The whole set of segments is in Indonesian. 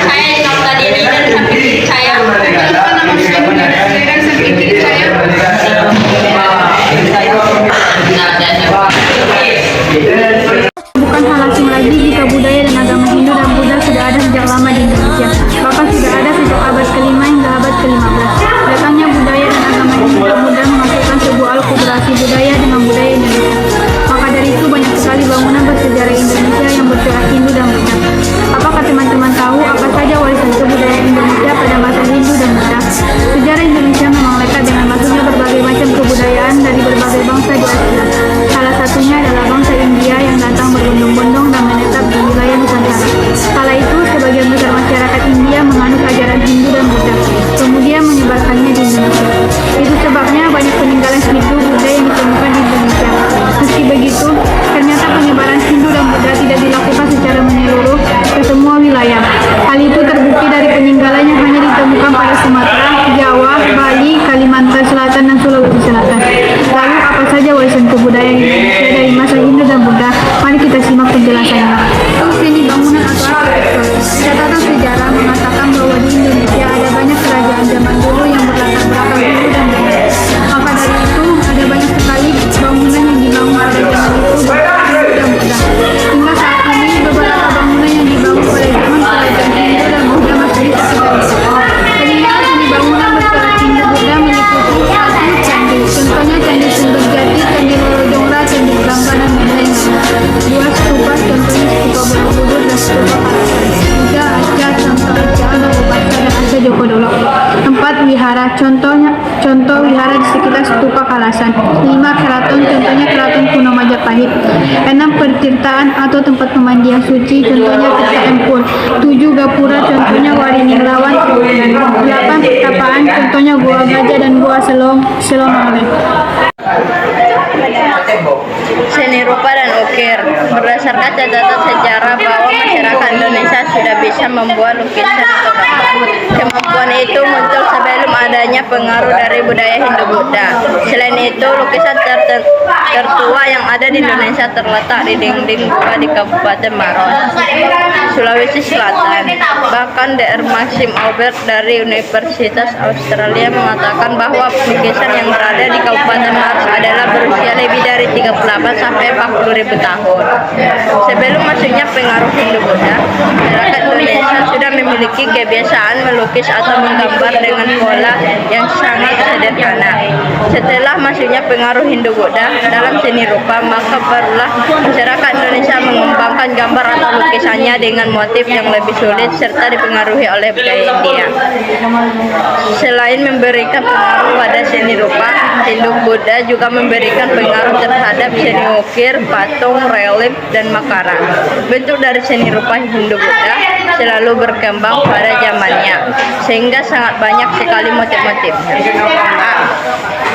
saya yang tadi ini dan samping kiri saya. Kenapa nama suaminya dan samping kiri saya? Bukan hal asing lagi jika budaya dan agama Hindu dan Buddha sudah ada sejak lama di Indonesia. Bahkan sudah ada sejak abad ke-5 hingga abad ke-15. Datangnya budaya dan agama Hindu dan Buddha menghasilkan sebuah kolaborasi budaya dengan budaya Indonesia. Maka dari itu banyak sekali bangunan bersejarah Indonesia yang bercorak Hindu dan Buddha. Apakah teman-teman tahu apa saja warisan kebudayaan Indonesia pada masa Hindu dan Buddha? Sejarah Indonesia memang lekat dengan masuknya berbagai macam kebudayaan dari berbagai bangsa di Asia. Salah satunya adalah bangsa India yang datang berbondong-bondong dan menetap di wilayah Nusantara. Kala itu, sebagian besar masyarakat India menganut ajaran Hindu dan Buddha, kemudian menyebarkannya di Indonesia. Itu sebabnya banyak peninggalan Hindu Buddha yang ditemukan di Indonesia. Meski begitu, ternyata penyebaran Hindu dan Buddha tidak dilakukan secara menyeluruh ke semua wilayah. Hal itu terbukti dari peninggalan yang hanya ditemukan pada Sumatera, Jawa, Bali, Kalimantan Selatan, dan Sulawesi Selatan. Lalu apa saja warisan kebudayaan Indonesia dari masa Hindu dan Buddha? Mari kita simak penjelasannya. Seni bangunan atau arsitektur. Catatan sejarah mengatakan bahwa di Indonesia ada banyak kerajaan zaman dulu yang berlatar belakang Hindu dan Buddha. Maka dari itu ada banyak sekali bangunan yang dibangun pada zaman itu Hindu dan Buddha. Hingga saat ini beberapa bangunan yang dibangun pada zaman kerajaan Hindu dan Buddha masih bisa kita lihat. Peninggalan seni bangunan bercorak Hindu Buddha meliputi 1 candi. Contohnya Candi Sumber Jati, Candi Lolojongla, Candi Prambanan, dan lain-lain. 2 stupa, contohnya Stupa Borobudur dan Stupa Kalasan. 3 Aja, contoh Aja, Nagopatra, dan Aja Jogodolo. 4 wihara, contoh wihara di sekitar Stupa Kalasan. 5 keraton, contohnya Keraton Kuno Majapahit. 6 pertirtaan atau tempat pemandian suci, contohnya Tirta Empul. 7 gapura, contohnya Waringin Lawan. 8 pertapaan, contohnya Gua Gajah dan Gua Selonole. Seni rupa dan ukir. Berdasarkan catatan sejarah bahwa masyarakat Indonesia sudah bisa membuat lukisan atau gambar. Kemampuan itu muncul sebelum adanya pengaruh dari budaya Hindu-Buddha. Selain itu, lukisan tertua yang ada di Indonesia terletak di dinding gua di Kabupaten Maros, Sulawesi Selatan. Bahkan Dr. Maxim Albert dari Universitas Australia mengatakan bahwa lukisan yang berada di Kabupaten Maros adalah berusia lebih dari 38 sampai 40.000 tahun. Sebelum masuknya pengaruh Hindu-Buddha, masyarakat Indonesia sudah memiliki kebiasaan melukis atau menggambar dengan pola yang sangat sederhana. Setelah masuknya pengaruh Hindu-Buddha dalam seni rupa, maka barulah masyarakat Indonesia mengembangkan gambar atau lukisannya dengan motif yang lebih sulit serta dipengaruhi oleh budaya India. Selain memberikan pengaruh pada seni rupa, Hindu-Buddha juga memberikan pengaruh terhadap seni ukir, patung, relief, dan makaran. Bentuk dari seni rupa Hindu-Buddha selalu berkembang pada zamannya, sehingga sangat banyak sekali motif-motifnya.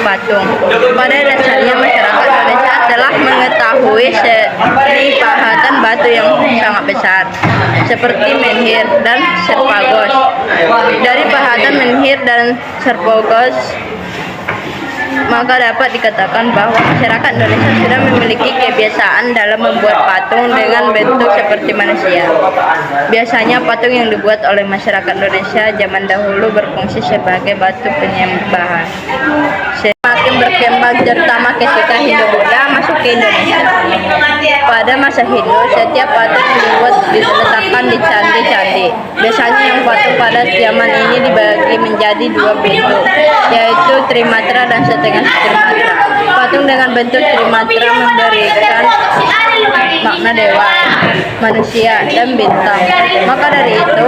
Patung. Pada dasarnya masyarakat Indonesia telah mengetahui seni pahatan batu yang sangat besar, seperti menhir dan serpagos. Dari pahatan menhir dan serpagos, maka dapat dikatakan bahwa masyarakat Indonesia sudah memiliki kebiasaan dalam membuat patung dengan bentuk seperti manusia. Biasanya patung yang dibuat oleh masyarakat Indonesia zaman dahulu berfungsi sebagai batu penyembahan. Semakin berkembang terutama ketika Hindu-Buddha masuk ke Indonesia. Pada masa Hindu, setiap patung dibuat diletakkan di candi-candi. Biasanya yang patung pada zaman ini dibagi menjadi 2 bentuk, yaitu Trimatra dan setengah Trimatra. Patung dengan bentuk Trimatra memberikan makna dewa, manusia, dan bintang. Maka dari itu,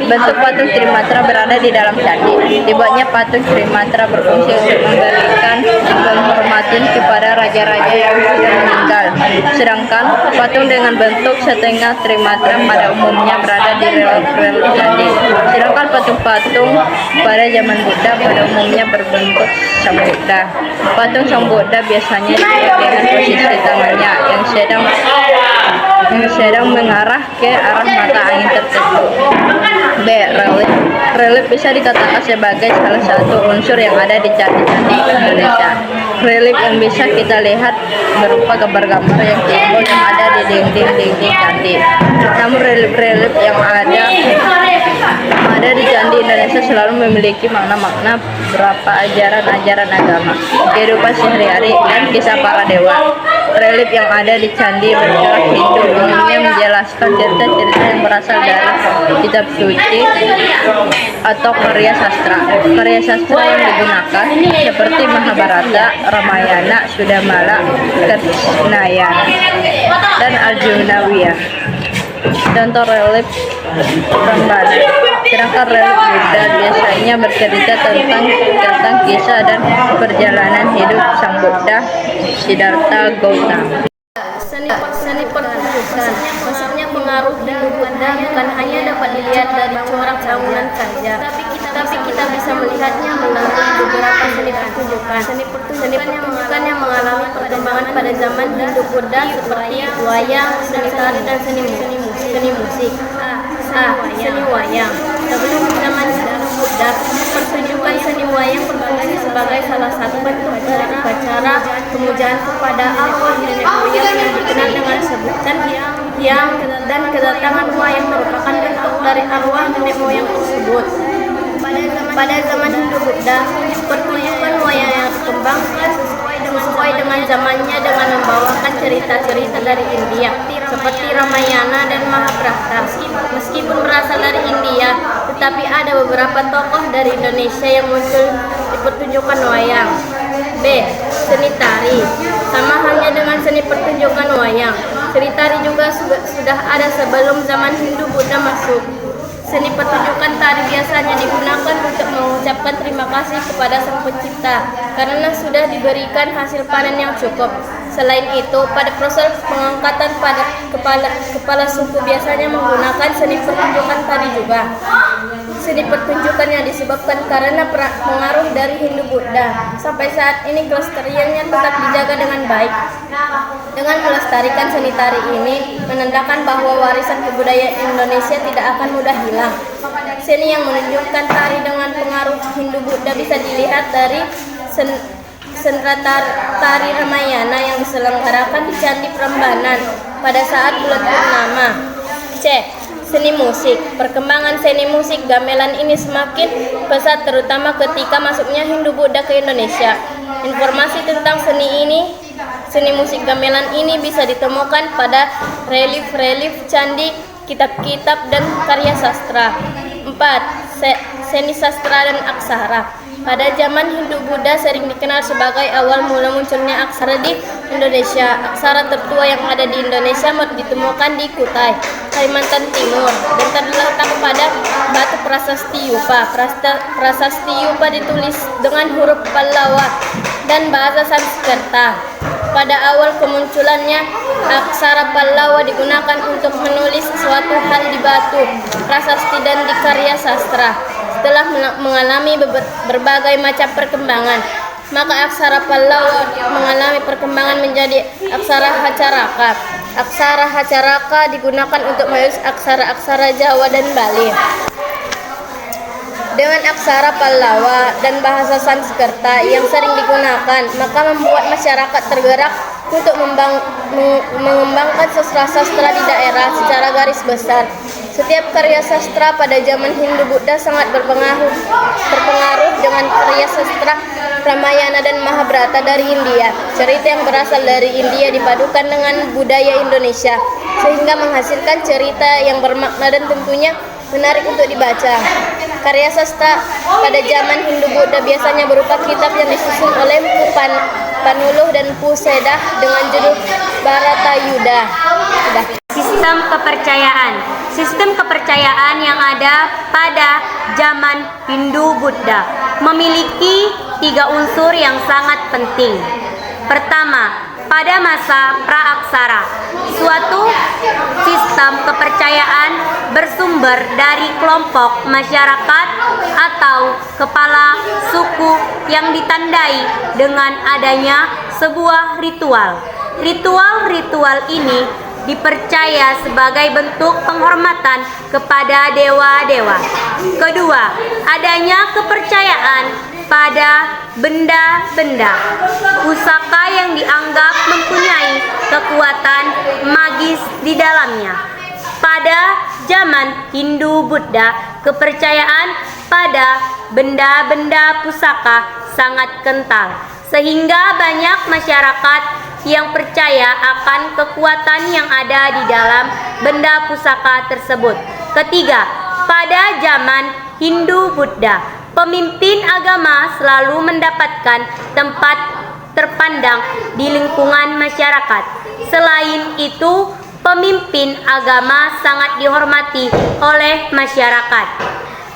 bentuk patung Trimatra berada di dalam candi. Dibuatnya patung Trimatra berfungsi untuk memberikan penghormatan kepada raja-raja yang sudah meninggal. Sedangkan patung dengan bentuk setengah Trimatra pada umumnya berada di relief candi. Sedangkan patung-patung pada zaman Buddha pada umumnya berbentuk Sang Buddha. Patung Sang Buddha biasanya dibuat dengan posisi tangannya yang sedang mengarah ke arah mata angin tertentu. B. Relief. Relief bisa dikatakan sebagai salah satu unsur yang ada di candi-candi Indonesia. Relief yang bisa kita lihat berupa gambar-gambar yang timbul yang ada di dinding-dinding candi. Namun relief-relief yang ada Indonesia selalu memiliki makna-makna beberapa ajaran-ajaran agama, kehidupan sehari-hari, dan kisah para dewa. Relief yang ada di candi bercorak Hindu umumnya menjelaskan cerita-cerita yang berasal dari kitab suci atau karya sastra. Karya sastra yang digunakan seperti Mahabharata, Ramayana, Sudamala, Krishnayana, dan Arjunawiyah. Contoh relief Prambanan. Sedangkan relief Buddha biasanya bercerita tentang kisah dan perjalanan hidup sang Buddha Siddhartha Gautama. Seni pertunjukan, maksudnya pengaruh Hindu Buddha bukan hanya dapat dilihat dari corak bangunan saja, tapi kita bisa melihatnya melalui beberapa seni pertunjukan. Seni pertunjukan yang mengalami perkembangan pada zaman Hindu Buddha seperti wayang, seni tari, dan seni musik. Seni wayang. Sebelum zaman Hindu Buddha, pertunjukan seni wayang berfungsi sebagai salah satu bentuk dari upacara pemujaan kepada arwah nenek moyang yang dikenal dengan sebutan yang dan kedatangan wayang merupakan bentuk dari arwah nenek moyang tersebut. Pada zaman Hindu Buddha, pertunjukan wayang yang dikembangkan sesuai dengan zamannya dengan membawakan cerita-cerita dari India seperti Ramayana dan Mahabharata. Meskipun berasal dari India, tetapi ada beberapa tokoh dari Indonesia yang muncul di pertunjukan wayang. B. Seni tari. Sama halnya dengan seni pertunjukan wayang, seni tari juga sudah ada sebelum zaman Hindu Buddha masuk. Seni pertunjukan tari biasanya digunakan untuk mengucapkan terima kasih kepada Sang Pencipta karena sudah diberikan hasil panen yang cukup. Selain itu, pada proses pengangkatan pada kepala suku biasanya menggunakan seni pertunjukan tari juga. Seni pertunjukan yang disebabkan karena pengaruh dari Hindu Buddha. Sampai saat ini kelestariannya tetap dijaga dengan baik. Dengan melestarikan seni tari ini menandakan bahwa warisan kebudayaan Indonesia tidak akan mudah hilang. Seni yang menunjukkan tari dengan pengaruh Hindu Buddha bisa dilihat dari sentra tari Ramayana yang diselenggarakan di Candi Prambanan pada saat bulan purnama. C. Seni musik. Perkembangan seni musik gamelan ini semakin pesat terutama ketika masuknya Hindu Buddha ke Indonesia. Informasi tentang seni musik gamelan ini bisa ditemukan pada relief-relief candi, kitab-kitab, dan karya sastra. 4. Seni sastra dan aksara. Pada zaman Hindu Buddha sering dikenal sebagai awal mula munculnya aksara di Indonesia. Aksara tertua yang ada di Indonesia ditemukan di Kutai, Kalimantan Timur, dan terletak pada batu prasasti Yupa. Prasasti Yupa ditulis dengan huruf Pallawa dan bahasa Sanskerta. Pada awal kemunculannya, aksara Pallawa digunakan untuk menulis suatu hal di batu prasasti dan di karya sastra. Setelah mengalami berbagai macam perkembangan, maka aksara Pallawa mengalami perkembangan menjadi aksara Hacaraka. Aksara Hacaraka digunakan untuk menulis aksara-aksara Jawa dan Bali. Dengan aksara Pallawa dan bahasa Sanskerta yang sering digunakan, maka membuat masyarakat tergerak untuk mengembangkan sastra-sastra di daerah secara garis besar. Setiap karya sastra pada zaman Hindu Buddha sangat berpengaruh dengan karya sastra Ramayana dan Mahabharata dari India. Cerita yang berasal dari India dipadukan dengan budaya Indonesia sehingga menghasilkan cerita yang bermakna dan tentunya menarik untuk dibaca. Karya sastra pada zaman Hindu Buddha biasanya berupa kitab yang disusun oleh Mpu Panuluh dan Mpu Sedah dengan judul Bharatayuddha. Sistem kepercayaan yang ada pada zaman Hindu Buddha memiliki 3 unsur yang sangat penting. Pertama, pada masa praaksara, suatu sistem kepercayaan bersumber dari kelompok masyarakat atau kepala suku yang ditandai dengan adanya sebuah ritual. Ritual-ritual ini dipercaya sebagai bentuk penghormatan kepada dewa-dewa. Kedua, adanya kepercayaan pada benda-benda pusaka yang dianggap mempunyai kekuatan magis di dalamnya. Pada zaman Hindu Buddha, kepercayaan pada benda-benda pusaka sangat kental, sehingga banyak masyarakat yang percaya akan kekuatan yang ada di dalam benda pusaka tersebut. Ketiga, pada zaman Hindu-Buddha, pemimpin agama selalu mendapatkan tempat terpandang di lingkungan masyarakat. Selain itu, pemimpin agama sangat dihormati oleh masyarakat.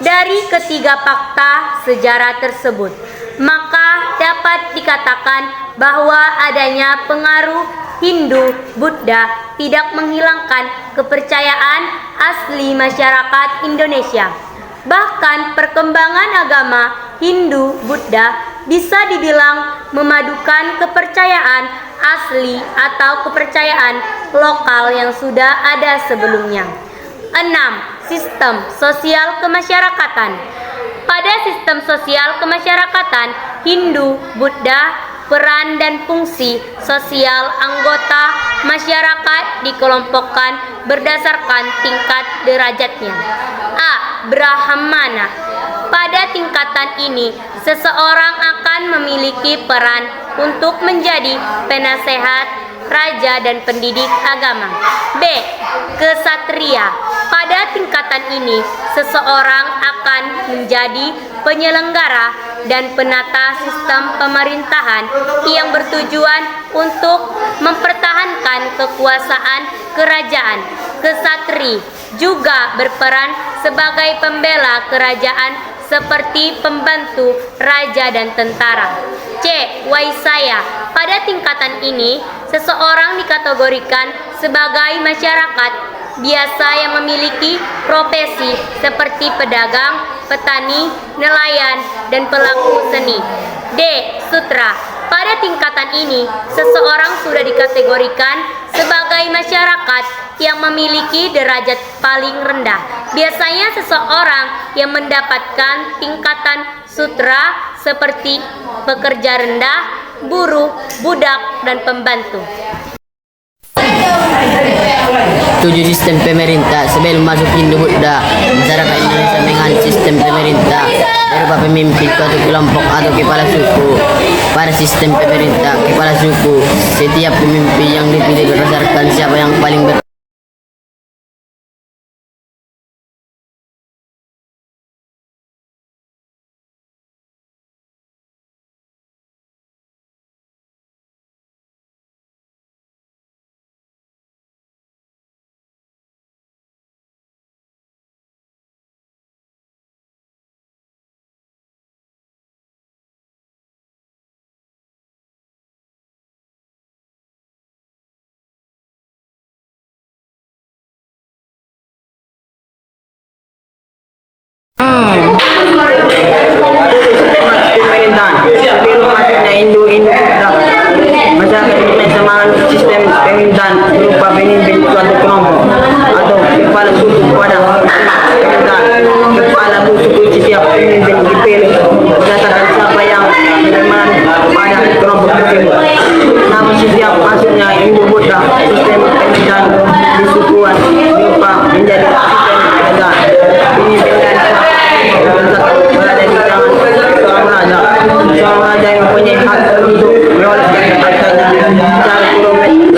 Dari ketiga fakta sejarah tersebut, maka dapat dikatakan bahwa adanya pengaruh Hindu-Buddha tidak menghilangkan kepercayaan asli masyarakat Indonesia. Bahkan perkembangan agama Hindu-Buddha bisa dibilang memadukan kepercayaan asli atau kepercayaan lokal yang sudah ada sebelumnya. 6. Sistem sosial kemasyarakatan. Pada sistem sosial kemasyarakatan Hindu-Buddha, peran dan fungsi sosial anggota masyarakat dikelompokkan berdasarkan tingkat derajatnya. A. Brahmana. Pada tingkatan ini, seseorang akan memiliki peran untuk menjadi penasehat, raja, dan pendidik agama. B. Ksatria. Pada tingkatan ini, seseorang akan menjadi penyelenggara dan penata sistem pemerintahan yang bertujuan untuk mempertahankan kekuasaan kerajaan. Ksatri juga berperan sebagai pembela kerajaan seperti pembantu raja dan tentara. C. Waisya. Pada tingkatan ini, seseorang dikategorikan sebagai masyarakat biasa yang memiliki profesi seperti pedagang, petani, nelayan, dan pelaku seni. D. Sutra. Pada tingkatan ini, seseorang sudah dikategorikan sebagai masyarakat yang memiliki derajat paling rendah. Biasanya seseorang yang mendapatkan tingkatan sutra seperti pekerja rendah, buruh, budak, dan pembantu. 7. Sistem pemerintah. Sebelum masuk Hindu-Buddha, masyarakat Indonesia menganut sistem pemerintah berupa pemimpin suatu kelompok atau kepala suku. Pada sistem pemerintah, kepala suku, setiap pemimpin yang dipilih berdasarkan siapa yang paling pemerintahan. Sebelum masuknya Hindu-Buddha, masyarakat Indonesia menganut sistem pemerintahan berupa pemimpin suatu kelompok atau kepala suku. Pada pemerintahan, kepala suku setiap pemimpin dipilih berdasarkan siapa yang bermanfaat pada kelompok tersebut. Namun setiap masuknya Hindu-Buddha, sistem pemerintahan disukuan berupa menjadi sistem kerajaan. Pemimpin dan berada di tangan seorang raja. Seorang raja yang mempunyai hak untuk meloloskan hartanya secara ekonomi.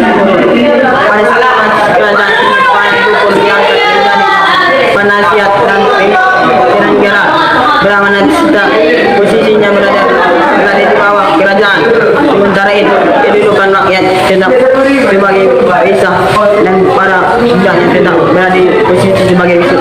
Pada saat kerajaan ini, para dukun diangkat menjadi penasihat dan penyelenggara beramanat serta posisinya berada di bawah kerajaan. Sementara itu, kedudukan rakyat tetap sebagai bisa dan para budak yang tetap berada di posisi sebagai bisu.